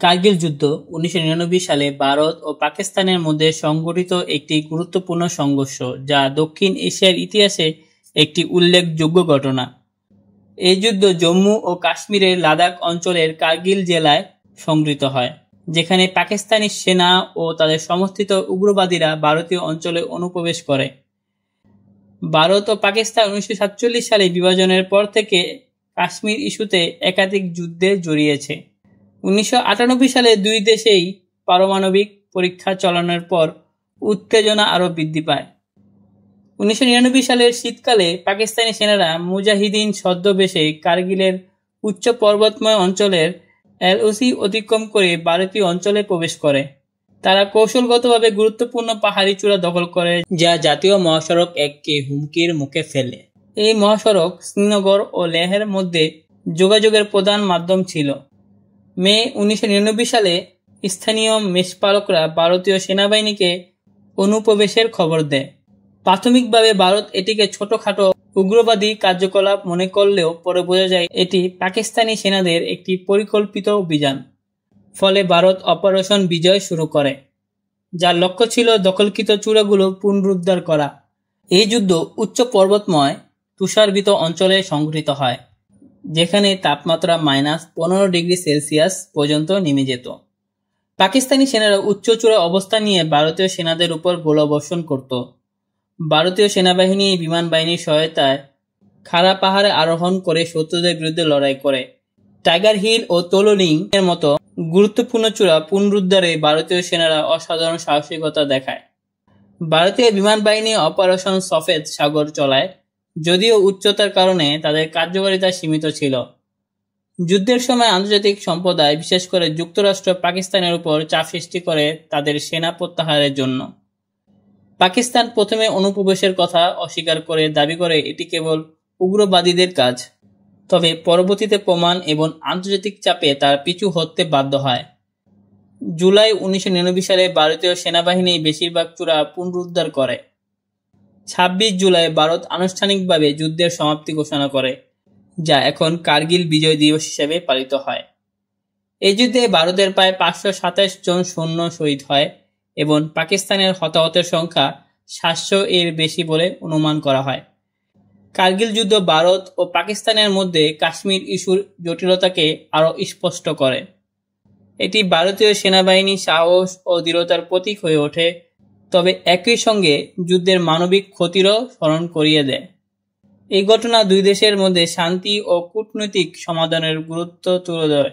কার্গিল যুদ্ধ 1999 সালে ভারত ও পাকিস্তানের মধ্যে সংঘটিত একটি গুরুত্বপূর্ণ সংঘর্ষ যা দক্ষিণ এশিয়ার ইতিহাসে একটি উল্লেখযোগ্য ঘটনা। এই যুদ্ধ জম্মু ও কাশ্মীরের লাদাখ অঞ্চলের কার্গিল জেলায় সংঘটিত হয়, যেখানে পাকিস্তানি সেনা ও তাদের সমর্থিত উগ্রবাদীরা ভারতীয় অঞ্চলে অনুপ্রবেশ করে। ভারত ও পাকিস্তান 1947 সালে বিভাজনের পর থেকে কাশ্মীর ইস্যুতে একাধিক যুদ্ধে জড়িয়েছে। 1998 সালে দুই দেশেই পারমাণবিক পরীক্ষা চালানোর পর উত্তেজনা আরও বৃদ্ধি পায়। 1999 সালের শীতকালে পাকিস্তানি সেনারা মুজাহিদিন ছদ্মবেশে কার্গিলের উচ্চ পর্বতময় অঞ্চলের এলওসি অতিক্রম করে ভারতীয় অঞ্চলে প্রবেশ করে। তারা কৌশলগতভাবে গুরুত্বপূর্ণ পাহাড়ি চূড়া দখল করে, যা জাতীয় মহাসড়ক 1-কে হুমকির মুখে ফেলে। এই মহাসড়ক শ্রীনগর ও লেহের মধ্যে যোগাযোগের প্রধান মাধ্যম ছিল। মে 1999 সালে স্থানীয় মেষপালকরা ভারতীয় সেনাবাহিনীকে অনুপ্রবেশের খবর দেয়। প্রাথমিকভাবে ভারত এটিকে ছোটখাটো উগ্রবাদী কার্যকলাপ মনে করলেও পরে বোঝা যায় এটি পাকিস্তানি সেনাদের একটি পরিকল্পিত অভিযান। ফলে ভারত অপারেশন বিজয় শুরু করে, যার লক্ষ্য ছিল দখলকৃত চূড়াগুলো পুনরুদ্ধার করা। এই যুদ্ধ উচ্চ পর্বতময় তুষারবৃত অঞ্চলে সংঘটিত হয়, যেখানে তাপমাত্রা -15°C পর্যন্ত নেমে যেত। পাকিস্তানি সেনারা উচ্চ চূড়া অবস্থান নিয়ে ভারতীয় সেনাদের উপর গোলাবর্ষণ করত। ভারতীয় সেনাবাহিনী বিমান বাহিনীর সহায়তায় খাড়া পাহাড়ে আরোহণ করে শত্রুদের বিরুদ্ধে লড়াই করে। টাইগার হিল ও তোলোলিং এর মতো গুরুত্বপূর্ণ চূড়া পুনরুদ্ধারে ভারতীয় সেনারা অসাধারণ সাহসিকতা দেখায়। ভারতীয় বিমান বাহিনী অপারেশন সফেদ সাগর চলায়, যদিও উচ্চতার কারণে তাদের কার্যকারিতা সীমিত ছিল। যুদ্ধের সময় আন্তর্জাতিক সম্প্রদায়, বিশেষ করে যুক্তরাষ্ট্র, পাকিস্তানের উপর চাপ সৃষ্টি করে তাদের সেনা প্রত্যাহারের জন্য। পাকিস্তান প্রথমে অনুপ্রবেশের কথা অস্বীকার করে দাবি করে এটি কেবল উগ্রবাদীদের কাজ, তবে পরবর্তীতে প্রমাণ এবং আন্তর্জাতিক চাপে তারা পিছু হটতে বাধ্য হয়। জুলাই 1999 সালে ভারতীয় সেনাবাহিনী বেশিরভাগ চূড়া পুনরুদ্ধার করে। 26 জুলাই ভারত আনুষ্ঠানিকভাবে যুদ্ধের সমাপ্তি ঘোষণা করে, যা এখন কার্গিল বিজয় দিবস হিসেবে পালিত হয়। এই যুদ্ধে ভারতের প্রায় 527 জন সৈন্য শহীদ হয় এবং পাকিস্তানের হতাহতের সংখ্যা 700 এর বেশি বলে অনুমান করা হয়। কার্গিল যুদ্ধ ভারত ও পাকিস্তানের মধ্যে কাশ্মীর ইস্যুর জটিলতাকে আরও স্পষ্ট করে। এটি ভারতীয় সেনাবাহিনীর সাহস ও দৃঢ়তার প্রতীক হয়ে ওঠে, তবে একই সঙ্গে যুদ্ধের মানবিক ক্ষতিরও স্মরণ করিয়ে দেয়। এই ঘটনা দুই দেশের মধ্যে শান্তি ও কূটনৈতিক সমাধানের গুরুত্ব তুলে ধরে।